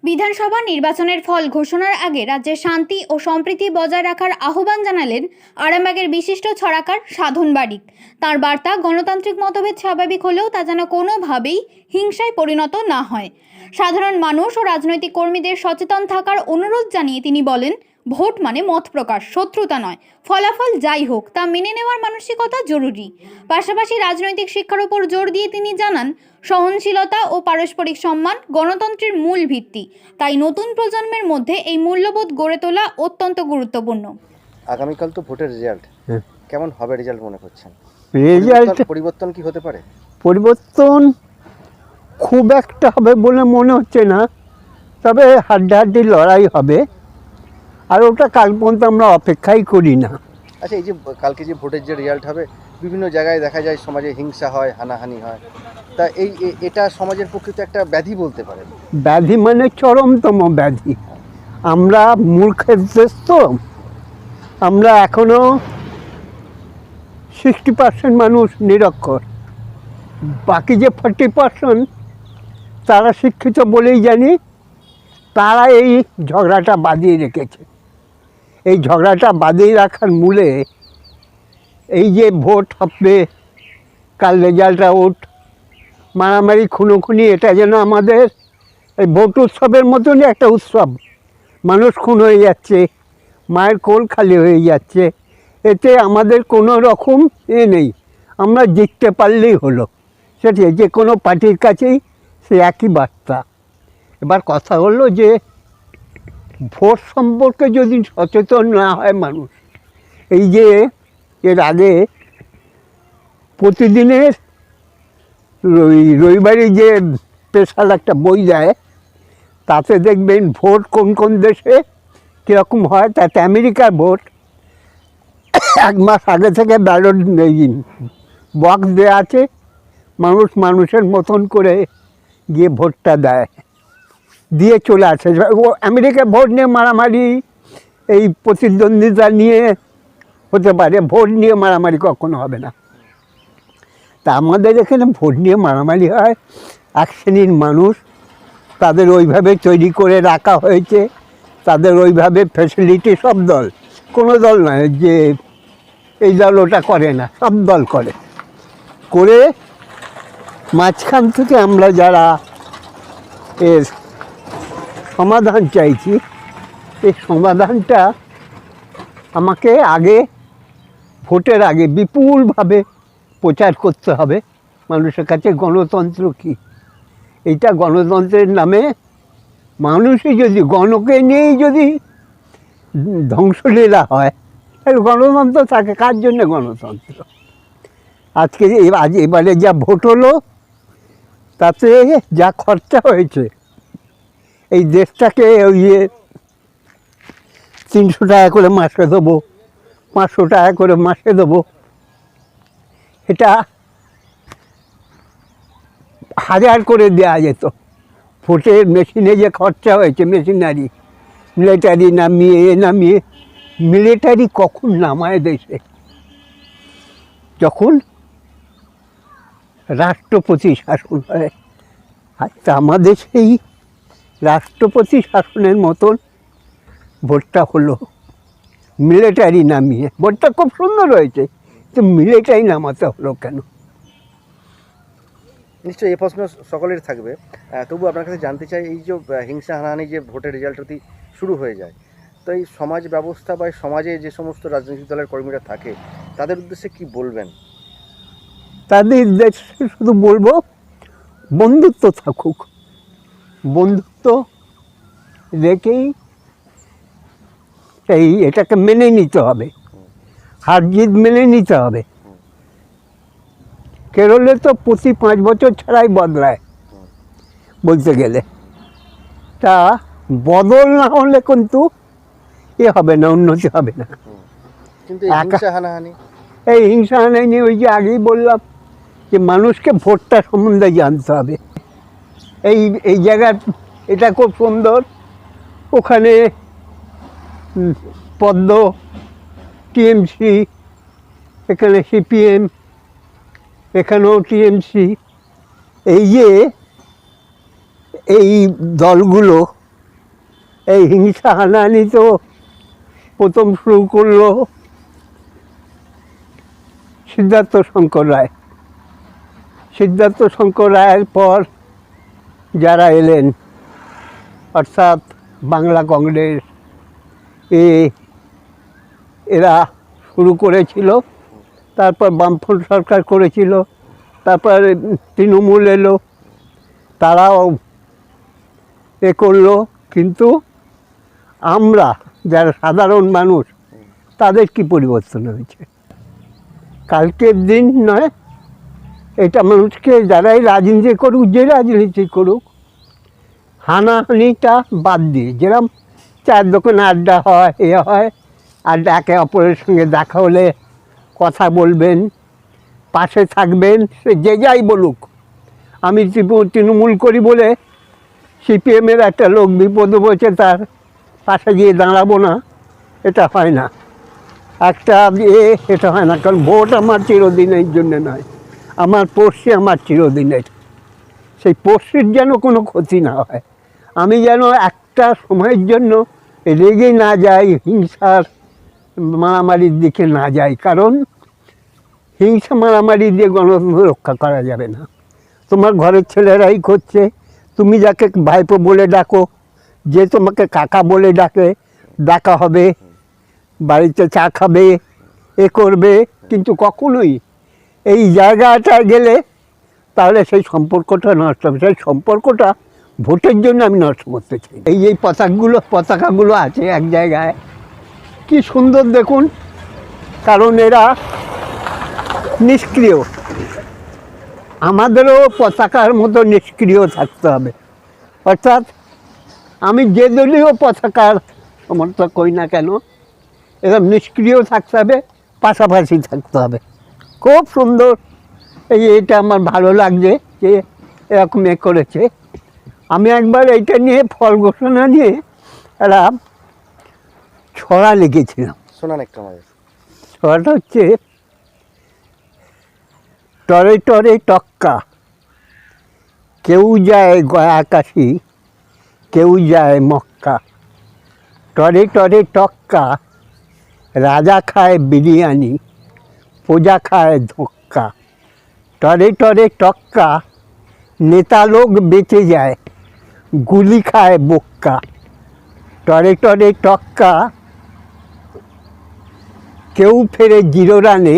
বিধানসভা নির্বাচনের ফল ঘোষণার আগে রাজ্যে শান্তি ও সম্প্রীতি বজায় রাখার আহ্বান জানালেন আরামবাগের বিশিষ্ট ছড়াকার সাধন বারিক। তার বার্তা, গণতান্ত্রিক মতভেদ স্বাভাবিক হলেও তা যেন কোনোভাবেই হিংসায় পরিণত না হয়। সাধারণ মানুষ ও রাজনৈতিক কর্মীদের সচেতন থাকার অনুরোধ জানিয়ে তিনি বলেন, ভোট মানে মত প্রকাশ, শত্রুতা নয়। ফলাফল যাই হোক তা মেনে নেওয়ার মানসিকতা জরুরি। পাশাপাশি রাজনৈতিক শিক্ষার উপর জোর দিয়ে তিনি জানান, সহনশীলতা ও পারস্পরিক সম্মান গণতন্ত্রের মূল ভিত্তি। তাই নতুন প্রজন্মের মধ্যে এই মূল্যবোধ গড়ে তোলা অত্যন্ত গুরুত্বপূর্ণ। আগামীকাল তো ভোটের রেজাল্ট, কেমন হবে রেজাল্ট মনে করছেন? পরিবর্তন কি হতে পারে? পরিবর্তন খুব একটা হবে বলে মনে হচ্ছে না, তবে হাড্ডাহাড্ডি লড়াই হবে, আর ওটা কাল পর্যন্ত আমরা অপেক্ষাই করি না। আচ্ছা, এই যে কালকে যে ভোটের যে রেজাল্ট হবে, বিভিন্ন জায়গায় দেখা যায় সমাজে হিংসা হয়, হানাহানি হয়, তা এটা সমাজের পক্ষে তো একটা ব্যাধি বলতে পারেন। ব্যাধি মানে চরমতম ব্যাধি। আমরা মূর্খের দেশ তো, আমরা এখনো 60% মানুষ নিরক্ষর, বাকি যে 40% তারা শিক্ষিত বলেই জানি তারা এই ঝগড়াটা বাঁধিয়ে রেখেছে। এই ঝগড়াটা বাঁধিয়ে রাখার মূলে এই যে ভোট হবে, কাল রেজাল্ট আউট, মারামারি খুনোখুনি, এটা যেন আমাদের এই ভোট উৎসবের মতনই একটা উৎসব। মানুষ খুন হয়ে যাচ্ছে, মায়ের কোল খালি হয়ে যাচ্ছে, এতে আমাদের কোনো রকম নেই। আমরা জিততে পারলেই হলো, সেটি যে কোনো পার্টির কাছেই সে একই বার্তা। এবার কথা হলো যে ভোট সম্পর্কে যদি সচেতন না হয় মানুষ, এই যে এর আগে প্রতিদিনের রবিবারে যে স্পেশাল একটা বই দেয়, তাতে দেখবেন ভোট কোন কোন দেশে কীরকম হয়। তাতে আমেরিকার ভোট 1 মাস আগে থেকে ব্যালট বক্স দেওয়া আছে, মানুষ মানুষের মতন করে গিয়ে ভোটটা দেয়, দিয়ে চলে আসে। ও আমেরিকার ভোট নিয়ে মারামারি, এই প্রতিদ্বন্দ্বিতা নিয়ে হতে পারে, ভোট নিয়ে মারামারি কখনো হবে না। তা আমাদের এখানে ভোট নিয়ে মারামারি হয়, এক শ্রেণীর মানুষ, তাদের ওইভাবে তৈরি করে রাখা হয়েছে, তাদের ওইভাবে ফ্যাসিলিটি, সব দল, কোনো দল নয় যে এই দল ওটা করে না, সব দল করে মাঝখান থেকে আমরা যারা এর সমাধান চাইছি, এই সমাধানটা আমাকে আগে ভোটের আগে বিপুলভাবে প্রচার করতে হবে মানুষের কাছে। গণতন্ত্র কী, এইটা গণতন্ত্রের নামে মানুষই যদি গণকে নিয়েই যদি ধ্বংসলীলা হয়, তাহলে গণতন্ত্র থাকে কার জন্যে? গণতন্ত্র আজকে এবারে যা ভোট হলো, তাতে যা খরচা হয়েছে, এই দেশটাকে ওই 300 টাকা করে মাসে দেবো, 500 টাকা করে মাসে দেবো, এটা 1000 করে দেওয়া যেত। ভোটের মেশিনে যে খরচা হয়েছে, মেশিনারি, মিলিটারি নামিয়ে মিলিটারি কখন নামায় দেশে? যখন রাষ্ট্রপতি শাসন হয়। আচ্ছা, আমাদের সেই রাষ্ট্রপতি শাসনের মতন ভোটটা হলো, মিলিটারি নামিয়ে। ভোটটা খুব সুন্দর হয়েছে, তো মিলিটারি নামাতে হলো কেন? নিশ্চয়ই এই প্রশ্ন সকলের থাকবে, তবু আপনার কাছে জানতে চাই, এই যে হিংসা হানাহানি যে ভোটের রেজাল্ট যদি শুরু হয়ে যায়, তো এই সমাজ ব্যবস্থা বা সমাজে যে সমস্ত রাজনৈতিক দলের কর্মীরা থাকে, তাদের উদ্দেশ্যে কি বলবেন? তাদের উদ্দেশ্যে শুধু বলবো, বন্ধুত্ব থাকুক, বন্ধুত্ব রেখেই এটাকে মেনে নিতে হবে, হার জিত মেনে নিতে হবে। কেরলে তো প্রতি 5 বছর ছাড়াই বদলায় বলতে গেলে, তা বদল না হলে কিন্তু হবে না, উন্নতি হবে না। কিন্তু এই হিংসা হানাহানি, ওই যে আগেই বললাম যে মানুষকে ভোটটা সম্বন্ধে জানতে হবে। এই জায়গার এটা খুব সুন্দর, ওখানে পদ্ম, টিএমসি, এখানে সিপিএম, এখানেও টিএমসি। এই যে এই দলগুলো এই হিংসা হানাহানি তো প্রথম শুরু করলো সিদ্ধার্থ শঙ্কর রায়। সিদ্ধার্থ শঙ্কর রায়ের পর যারা এলেন, অর্থাৎ বাংলা কংগ্রেস, এরা শুরু করেছিল, তারপর বামফ্রন্ট সরকার করেছিল, তারপর তৃণমূল এলো, তারাও করলো। কিন্তু আমরা যারা সাধারণ মানুষ, তাদের কি পরিবর্তন হয়েছে? কালকের দিন নয়, এটা মানুষকে যারাই রাজনীতি করুক, যে রাজনীতি করুক, হানাহানিটা বাদ দিয়ে, যেরকম চায়ের দোকানে আড্ডা হয়, হয় আড্ডা, একে অপরের সঙ্গে দেখা হলে কথা বলবেন, পাশে থাকবেন, সে যে যাই বলুক। আমি তৃণমূল করি বলে সিপিএমের একটা লোক বিপদে পড়েছে, তার পাশে গিয়ে দাঁড়াবো না, এটা হয় না। একটা এটা হয় না, কারণ ভোট আমার চিরদিনের জন্য নয়, আমার পড়শি আমার চিরদিনের। সেই পড়শির যেন কোনো ক্ষতি না হয়, আমি যেন একটা সময়ের জন্য রেগে না যাই, হিংসার মারামারির দিকে না যাই। কারণ হিংসা মারামারি দিয়ে গণতন্ত্র রক্ষা করা যাবে না। তোমার ঘরের ছেলেরাই করছে, তুমি যাকে ভাইপো বলে ডাকো, যে তোমাকে কাকা বলে ডাকা হবে, বাড়িতে চা খাবে, করবে, কিন্তু কখনোই এই জায়গাটায় গেলে তাহলে সেই সম্পর্কটা নষ্ট হবে। সেই সম্পর্কটা ভোটের জন্য আমি নষ্ট করতে চাই। এই পতাকাগুলো আছে এক জায়গায়, কি সুন্দর দেখুন, কারণ এরা নিষ্ক্রিয়। আমাদেরও পতাকার মতো নিষ্ক্রিয় থাকতে হবে। অর্থাৎ আমি যে দলীয় পতাকার সমর্থক করি না কেন, এরকম নিষ্ক্রিয় থাকতে হবে, পাশাপাশি থাকতে হবে। খুব সুন্দর, এটা আমার ভালো লাগছে যে এরকম করেছে। আমি একবার এইটা নিয়ে ফল ঘোষণা নিয়ে একটা ছড়া লিখেছিলাম। শোনান একটু আমাদের। ছড়াটা হচ্ছে, টরে টরে টক্কা, কেউ যায় গয়া কাশি, কেউ যায় মক্কা। টরে টরে টক্কা, রাজা খায় বিরিয়ানি, প্রজা খায় ধোক্কা। টরে টরে টক্কা, নেতা লোক বেঁচে যায়, গুলি খায় বোক্কা। টরে টরে টক্কা, কেউ ফেরে জিরো রানে,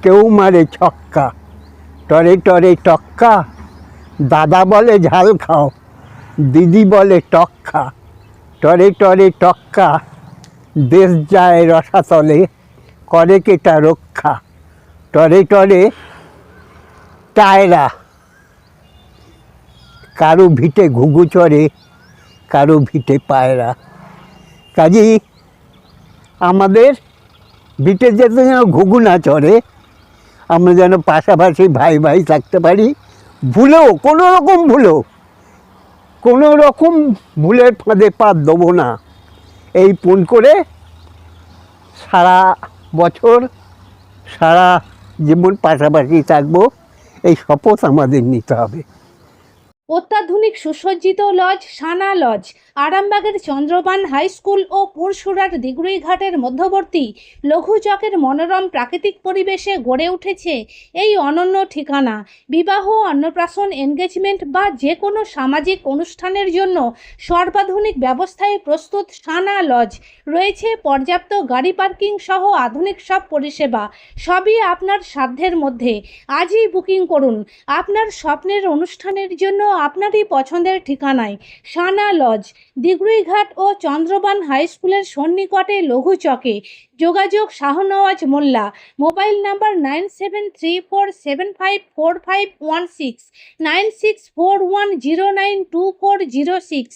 কেউ মারে ছক্কা। টরে টরে টক্কা, দাদা বলে ঝাল খাও, দিদি বলে টক খা। টরে টরে টক্কা, দেশ যায় রসাতলে, করে কেটা রক্ষা। টরে টরে টায়রা, কারো ভিটে ঘুঘু চড়ে, কারো ভিটে পায়রা। কাজেই আমাদের ভিটে যেতে যেন ঘুঘু না চড়ে, আমরা যেন পাশাপাশি ভাই ভাই থাকতে পারি। কোনো রকম ভুলের ফাঁদে পা দেবো না, এই পণ করে সারা বছর সারা জীবন পাশাপাশি থাকবো, এই শপথ আমাদের নিতে হবে। অত্যাধুনিক সুসজ্জিত লজ সানা লজ আরামবাগের চন্দ্রবান হাই স্কুল ও পুরসুরার দিগুড়িঘাটের মধ্যবর্তী লঘু চকের মনোরম প্রাকৃতিক পরিবেশে গড়ে উঠেছে এই অনন্য ঠিকানা। বিবাহ, অন্নপ্রাশন, এনগেজমেন্ট বা যে কোনো সামাজিক অনুষ্ঠানের জন্য সর্বাধুনিক ব্যবস্থায় প্রস্তুত সানা লজ। রয়েছে পর্যাপ্ত গাড়ি পার্কিং সহ আধুনিক সব পরিষেবা, সবই আপনার সাধ্যের মধ্যে। আজই বুকিং করুন আপনার স্বপ্নের অনুষ্ঠানের জন্য আপনারই পছন্দের ঠিকানায়। সানা লজ, দিগুড়িঘাট ও চন্দ্রবান হাই স্কুলের সন্নিকটে লঘু চকে। যোগাযোগ শাহনওয়াজ মোল্লা। Mobile number 9734754516, 9641092406।